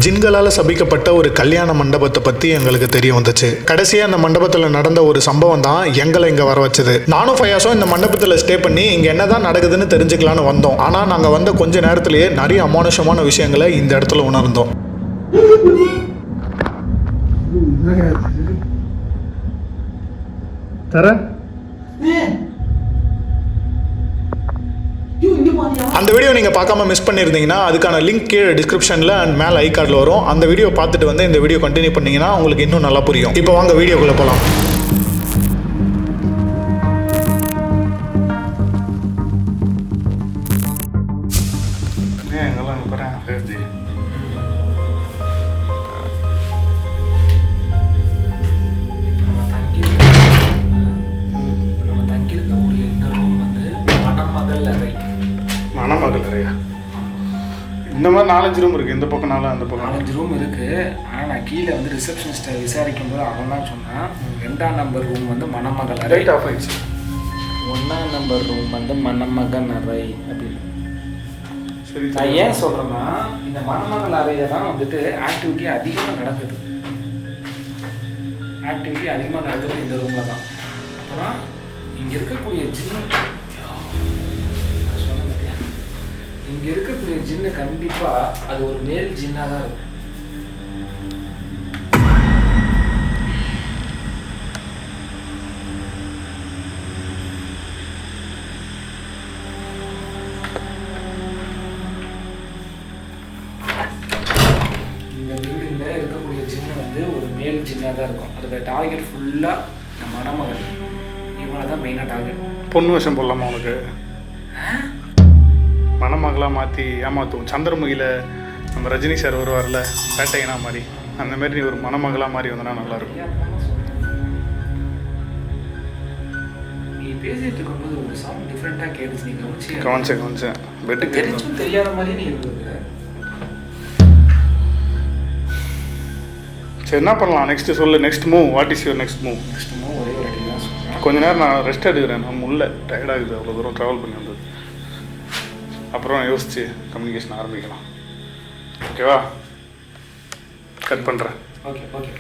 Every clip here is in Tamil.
ஜின்களால் சபிக்கப்பட்ட ஒரு கல்யாண மண்டபத்தை பற்றி எங்களுக்கு தெரிய வந்துச்சு. கடைசியாக அந்த மண்டபத்தில் நடந்த ஒரு சம்பவம் தான் எங்களை இங்கே வர வச்சது. நானும் ஃபயாஸும் இந்த மண்டபத்தில் ஸ்டே பண்ணி இங்கே என்னதான் நடக்குதுன்னு தெரிஞ்சுக்கலான்னு வந்தோம். ஆனால் நாங்கள் வந்த கொஞ்ச நேரத்திலேயே நிறைய அமானுஷமான விஷயங்களை இந்த இடத்துல உணர்ந்தோம். அந்த வீடியோ நீங்கள் பார்க்காம மிஸ் பண்ணியிருந்தீங்கன்னா அதுக்கான லிங்க் கீழே டிஸ்கிரிப்ஷனில் அண்ட் மேலே ஐ கார்டில் வரும். அந்த வீடியோ பார்த்துட்டு வந்து இந்த வீடியோ கண்டினியூ பண்ணிங்கன்னா உங்களுக்கு இன்னும் நல்லா புரியும். இப்போ வாங்க வீடியோக்குள்ளே போகலாம். மணமகள் அறையா? இந்த மாதிரி 4-5 ரூம் இருக்குது. இந்த பக்கம் 4 அந்த பக்கம் 4-5 ரூம் இருக்குது. ஆனால் நான் கீழே வந்து ரிசப்ஷனிஸ்ட்டை விசாரிக்கும் போது அவன் தான் சொன்னான் 2ஆம் நம்பர் ரூம் வந்து மணமகள் அறை ஆஃப் ஆயிடுச்சு, 1ஆம் நம்பர் ரூம் வந்து மணமகன் அறை அப்படின்னு. சரி, நான் ஏன் சொல்கிறேன்னா இந்த மணமகள் அறையில் தான் வந்துட்டு ஆக்டிவிட்டி அதிகமாக நடக்குது. இந்த ரூமில் தான். அப்புறம் இங்கே இருக்கக்கூடிய ஜின்னு கண்டிப்பாக அது ஒரு மேல் ஜின்னாக தான் இருக்கும். இந்த பில்டிங்கில் இருக்கக்கூடிய ஜின்னு வந்து ஒரு மேல் ஜின்னாக தான் இருக்கும். அதோட டார்கெட் ஃபுல்லாக இந்த மணமகள் இவனை தான் மெயினாக டார்கெட். பொண்ணு விஷயம் போடலாமா உனக்கு? மணமகளாக மாற்றி ஏமாற்றுவோம். சந்திரமுகியில் நம்ம ரஜினி சார் வருவார்ல பேட்டையனா மாதிரி, அந்த மாதிரி நீ ஒரு மணமகளாக மாதிரி வந்தனா நல்லாயிருக்கும். நீ பேசிட்டு இருக்கும்போது ஒரு சவுண்ட் டிஃப்ரெண்ட்டாக கேட்டுச்சு. நீ கவனிச்சேன் பெட்டுக்கு தெரிஞ்சும் தெரியாத மாதிரி நீ இருந்தது. சரி, என்ன பண்ணலாம் நெக்ஸ்ட்டு சொல்லு. Next move, what is your next move? ஒரே ஒரு அடி தான் சொல்கிறேன். கொஞ்ச நேரம் நான் ரெஸ்ட் எடுக்கிறேன். நான் உள்ள டயர்டாகுது, அவ்வளோ தூரம் ட்ராவல் பண்ணி வந்தது. அப்புறம் யோசிச்சு கம்யூனிகேஷன் ஆரம்பிக்கலாம். ஓகேவா? கட் பண்ணுறேன். ஓகே.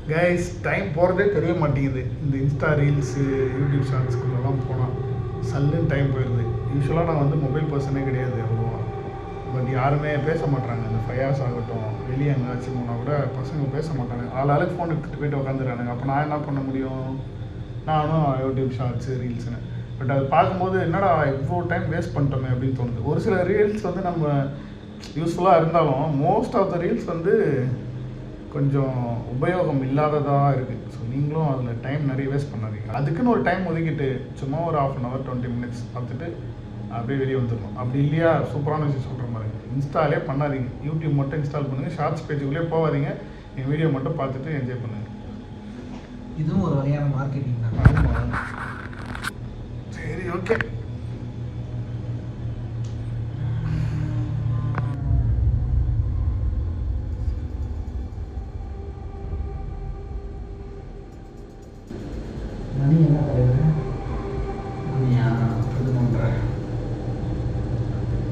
கைஸ், டைம் போகிறதே தெரிய மாட்டேங்குது. இந்த இன்ஸ்டா ரீல்ஸு யூடியூப் ஷார்ட்ஸ்குள்ளெல்லாம் போனால் சல்லுன்னு டைம் போயிடுது. யூஸ்வலாக நான் வந்து மொபைல் பர்சனே கிடையாது அவ்வளோவா. பட் யாருமே பேச மாட்டாங்க. இந்த ஃபயாஸ் ஆகட்டும், வெளியே எங்கேயாச்சும் போனால் கூட பசங்க பேச மாட்டாங்க. ஆளுக்கு ஃபோன் எடுத்துகிட்டு போய்ட்டு உட்காந்துறானுங்க. அப்போ நான் என்ன பண்ண முடியும்? நானும் யூடியூப் ஷார்ட்ஸு ரீல்ஸுன்னு. பட் அது பார்க்கும்போது என்னடா இவ்வளோ டைம் வேஸ்ட் பண்ணிட்டோமே அப்படின்னு தோணுது. ஒரு சில ரீல்ஸ் வந்து நம்ம யூஸ்ஃபுல்லாக இருந்தாலும் மோஸ்ட் ஆஃப் த ரீல்ஸ் வந்து கொஞ்சம் உபயோகம் இல்லாததாக இருக்குது. ஸோ நீங்களும் அதில் டைம் நிறைய வேஸ்ட் பண்ணாதீங்க. அதுக்குன்னு ஒரு டைம் ஒதுக்கிட்டு சும்மா ஒரு 1/2 hour 20 minutes பார்த்துட்டு அப்படியே வெளியே வந்துடணும். அப்படி இல்லையா, சூப்பரான விஷயம் சொல்கிற மாதிரி இன்ஸ்டாலே பண்ணாதீங்க. யூடியூப் மட்டும் இன்ஸ்டால் பண்ணுங்கள். ஷார்ட்ஸ் பேஜுக்குள்ளே போகாதீங்க. என் வீடியோ மட்டும் பார்த்துட்டு என்ஜாய் பண்ணுங்கள். இதுவும் ஒரு வகையான மார்க்கெட்டிங் தான். சரி, ஓகே. மணி என்ன தலைவர்? மணியா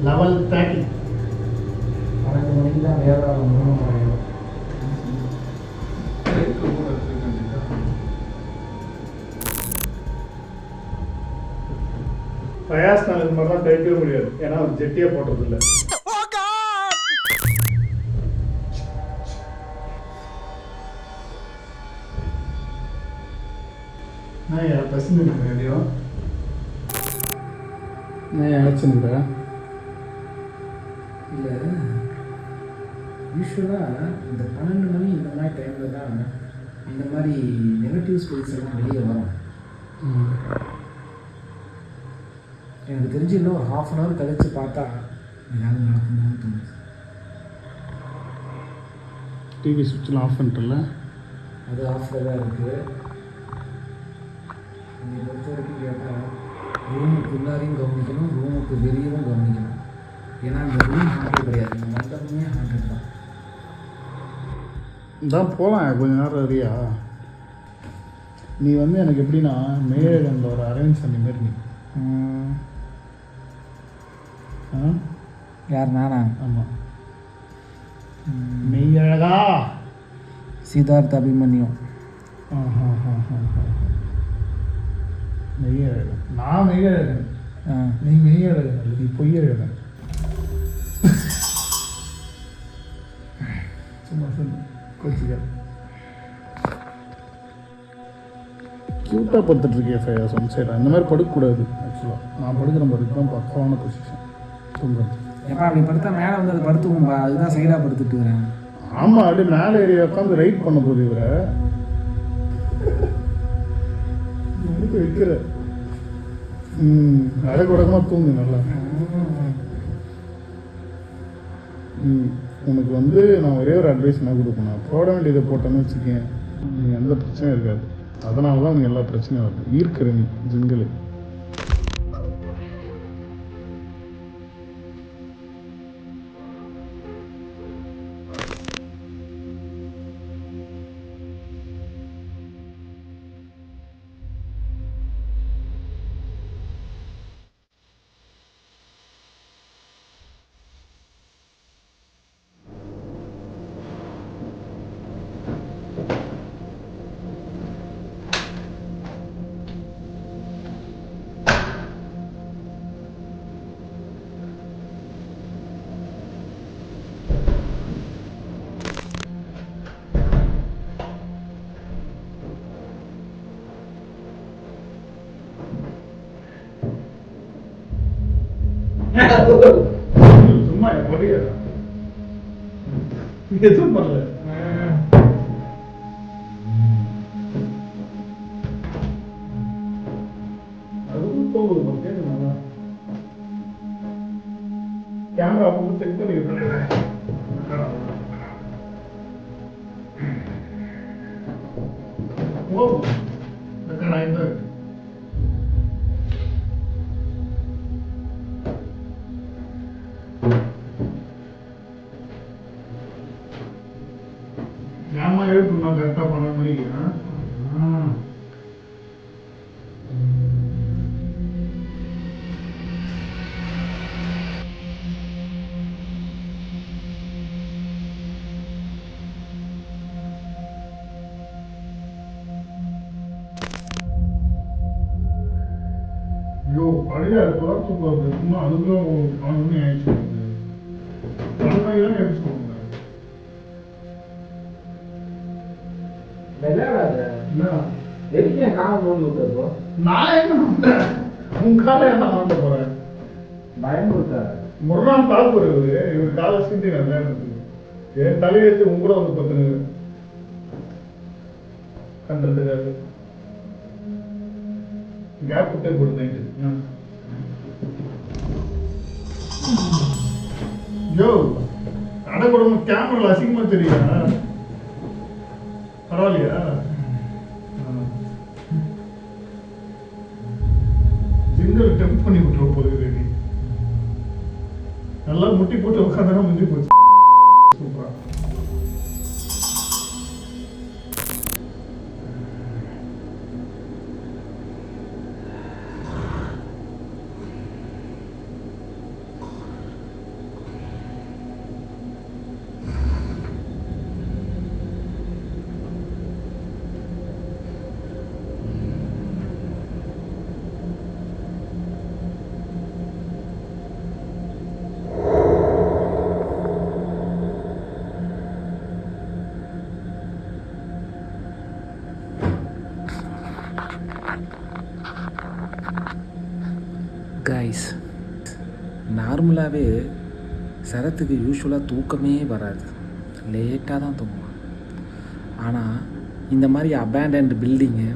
11:30. 12 மணிக்கு தான் வேதாளம் முழுமையும். ஃபயாஸ் நான் இது மாதிரிலாம் கழிக்கவே முடியாது. ஏன்னா அவர் ஜெட்டியாக போடுறதில்லை. நான் யார் பசங்க ரேடியோ நான் அழைச்சிருந்தா இல்லை. யூஸ்வலாக இந்த 12 மணி இந்த மாதிரி டைமில் தான் இந்த மாதிரி நெகட்டிவ் ஸ்பேஸ் எல்லாம் வெளியே வரும். எனக்கு தெரிஞ்சு இன்னும் ஒரு 1/2 hour கழித்து பார்த்தா ஏதாவது நடக்குமான்னு தோணுது. டிவி சுவிட்செலாம் ஆஃப் பண்ணிட்டல? அது ஆஃபில் தான் இருக்குது. என்னை பொறுத்த வரைக்கும் கேட்டால் ரூமுக்கு உள்ளாரையும் கவனிக்கணும், ரூமுக்கு வெளியவும் கவனிக்கணும். ஏன்னா இந்த ரூம் ஹாண்டட் கிடையாது, இந்த மண்டபமே ஹாண்டட் தான். இதான் போகலாம் கொஞ்ச நேரம் அறியா. நீ வந்து எனக்கு எப்படின்னா மேயகனில் ஒரு அரவிந்த் சன்னி மாரி நீ. யார் நானா? ஆமாம். மெய்யழகா சித்தார்த்த அபிமன்யும். மெய்யழகன். நான் மெய்யழகன், நீ மெய்யழகன் இல்லை, நீ பொய்யழகன். சும்மா சொல்லு கோச்சிக்க. க்யூட்டாக படுத்துட்ருக்கே ஃபேஸ் ஒன் சைடாக. இந்த மாதிரி படுக்கக்கூடாது. ஆக்சுவலாக நான் படுக்கிற படுக்கு தான் பக்கமான பொசிஷன் தூங்குறது. எப்போ அப்படி படுத்தா மேலே வந்து அது படுத்துக்கும்பா, அதுதான் சைடாக படுத்துட்டு இருக்கிறேன். ஆமாம், அப்படியே மேலே ஏரியா உட்காந்து ரைட் பண்ண போது இவரை வைக்கிற. அழகு உடகமாக தூங்கு நல்லா. உனக்கு வந்து நான் ஒரே ஒரு அட்வைஸ் என்ன கொடுப்பேன், போட வேண்டியதை போட்டேன்னு வச்சுக்கேன், நீ எந்த பிரச்சனையும் இருக்காது. அதனால தான் உனக்கு எல்லா பிரச்சனையும் வருது. ஈர்க்கிற நீ ஜிங்கிள். சும்மா முடியாது, எதுவும் பண்ணல. கேமரா செக் பண்ணி ஏமா எழுப்புனா கரெக்டாக பண்ண மாதிரி. ஐயோ அடியா குழப்பம் போகுது. சும்மா அதுக்குள்ள அவனுமே ஆயிடுச்சு. தான் எப்படி சொல்லுங்க நான் என்ன பண்றேன், உன் காலை என்ன மாட்ட போறேன். பயன்படுத்த முன்னாள் கால் போறது இவர் காலை சீண்டி நல்லா இருக்கு. என் தலையெழுத்து உன் கூட வந்து பத்து கண்டதுக்காக கேப் விட்டே போடுது. யோ அடக்கூடாம கேமரா அசிங்கமா தெரியா? பரவாயில்லையா? ஜிங்கல் டெம்ப் பண்ணி விட்டுற போகுது. நீ நல்லா முட்டி போட்டு உட்காந்தா முடிஞ்சு போச்சு. சூப்பரா. கைஸ், நார்மலாகவே சரத்துக்கு யூஸ்வலாக தூக்கமே வராது, லேட்டாக தான் தூங்குவான். ஆனால் இந்த மாதிரி அபேண்டன்ட் பில்டிங்கு,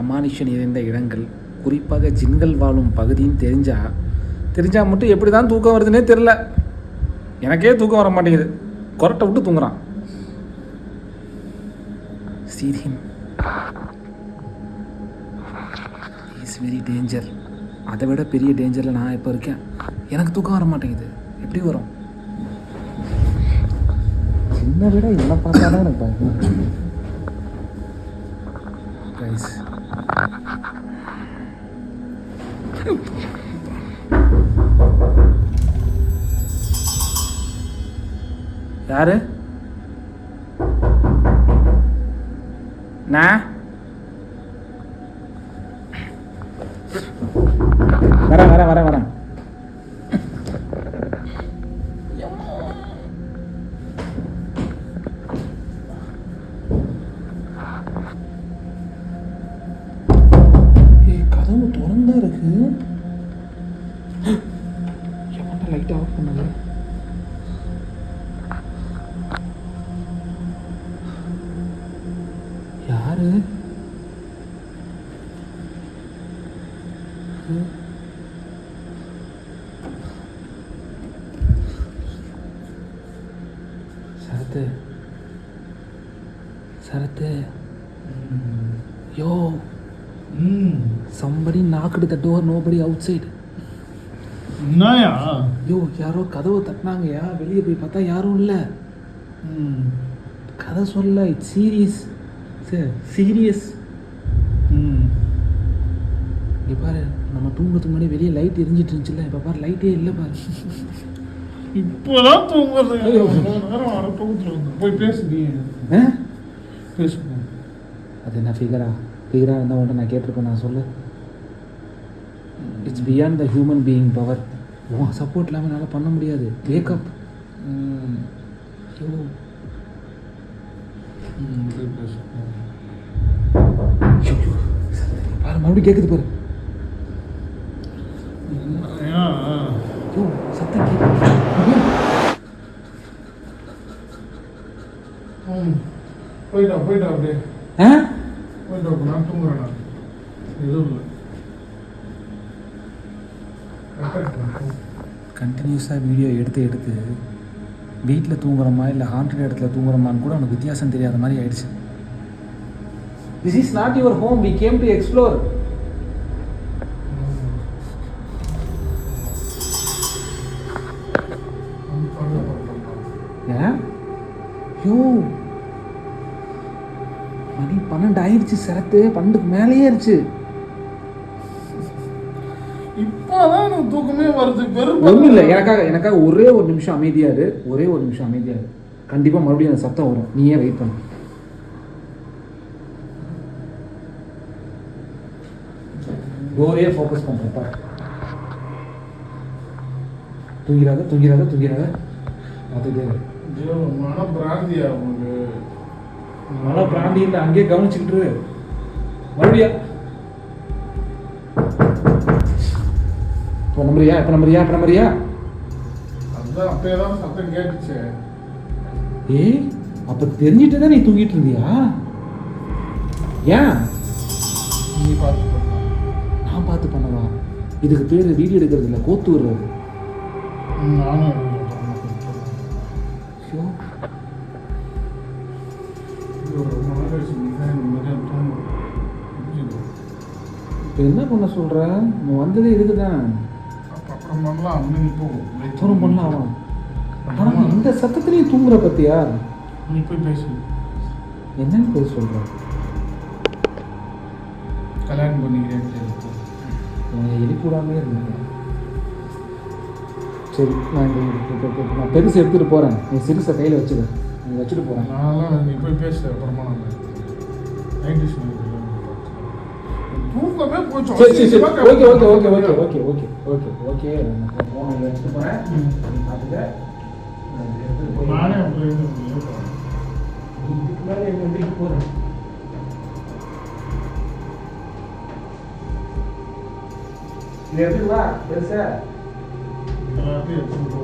அமானுஷம் நிறைந்த இடங்கள், குறிப்பாக ஜின்கள் வாழும் பகுதின்னு தெரிஞ்சால் மட்டும் எப்படி தான் தூக்கம் வருதுன்னே தெரில. எனக்கே தூக்கம் வர மாட்டேங்குது, கொரட்டை விட்டு தூங்குறான். See him. He is very danger. அதை விட பெரிய டேஞ்சரில் நான் இப்போ இருக்கேன். எனக்கு தூக்கம் வர மாட்டேங்குது. எப்படி வரும்? சின்ன விட என்ன பார்த்தாலும் எனக்கு பயமா கைஸ். யாரு? நான் வரேன். கதவு திறந்தா இருக்கு. எவன்டா லைட் ஆஃப் பண்ணல? யாரு? சரத்து யோ, somebody knocked the door, nobody outside. என்னயா? யோ, யாரோ கதவை தட்டினாங்கயா. வெளியே போய் பார்த்தா யாரும் இல்லை. கதை சொல்ல, இட்ஸ் சீரியஸ். சீரியஸ். இங்கே பாரு, நம்ம தூங்குறதுக்கு முன்னாடி வெளியே லைட் எரிஞ்சிட்டு இருந்துச்சுல்ல, இப்போ பாரு லைட்டே இல்லை பாரு. இப்போதான் தூங்குறது. நேரம் வர தூக்கத்தில் போய் பேசுறீ. பேசு. அது என்ன ஃபிகராக இருந்தால் ஒன்று நான் கேட்டிருப்பேன். நான் சொல்லு, it's beyond the human being power. உன் சப்போர்ட் இல்லாமல் என்னால் பண்ண முடியாது. வேக்கப். பாரு, மறுபடியும் கேட்குது பாரு. சத்தம் கேட்குது. போயிட்டா அப்படியே போயிட்டா. நான் தூங்குறேன். நான் எதுவும் இல்லை. கண்டினியூஸாக வீடியோ எடுத்து வீட்டில் தூங்குறோமா இல்லை ஹாண்டட் இடத்துல தூங்குறோமான்னு கூட உனக்கு வித்தியாசம் தெரியாத மாதிரி ஆயிடுச்சு. This is not your home, we came to explore. Yo, மணி 12 ஆயிடுச்சு சரத்து. 12க்கு மேலேயே ஆயிடுச்சு. இப்போதான் எனக்கு தூக்கமே வருது. ஒன்றும் இல்லை, எனக்காக ஒரே ஒரு நிமிஷம் அமைதியாரு. கண்டிப்பாக மறுபடியும் அந்த சத்தம் வரும். நீயே வெயிட் பண்ணு. டோரே ஃபோக்கஸ் பண்ணுறப்பா. தூங்கிறாத பார்த்துட்டே. மனப்பிராந்தியா உங்களுக்கு? மனப்பிராந்தி இல்லை, அங்கேயே கவனிச்சுக்கிட்டு மறுபடியும். இப்போ நம்புறியா? அதுதான் அப்பதான் சத்தம் கேட்டுச்சு. ஏய், அப்போ தெரிஞ்சிட்டு தான் நீ தூங்கிட்டு இருந்தியா? ஏன் நீ பார்த்து பண்ண? நான் பார்த்து பண்ணவா? இதுக்கு பேர் வீடியோ எடுக்கிறது இல்லை, கோத்து விடுறது. நானும் இப்போ என்ன பண்ண சொல்கிற? நம்ம வந்ததே இதுக்கு தான். அப்புறம் பண்ணலாம். அப்புறம் பண்ணலாம். ஆனால் இந்த சத்தத்துலேயும் தூங்குற பற்றியா? நீ போய் பேசு. என்னன்னு போய் சொல்கிற? கல்யாணம் பண்ணிக்கிறேன். எழுப்பிடாமே இருந்தேன். சரி, நான் பெருசு எடுத்துகிட்டு போகிறேன். நீ சிறுசை கையில் வச்சுக்க. நீ வச்சுட்டு போகிறேன். நான்லாம் நீ போய் பேசு. அப்புறமா நம்ம நைட் தூக்கமே போச்சு. சரி, ஓகே. நான் ஃபோனை எடுத்துட்டு போகிறேன். பார்த்துக்க. நானே அப்படியே இதுக்கு மேலே எந்திரிக்க போகிறேன். இது எடுத்துக்கவா பெருசா? எல்லாத்தையும் எடுத்துட்டு போ.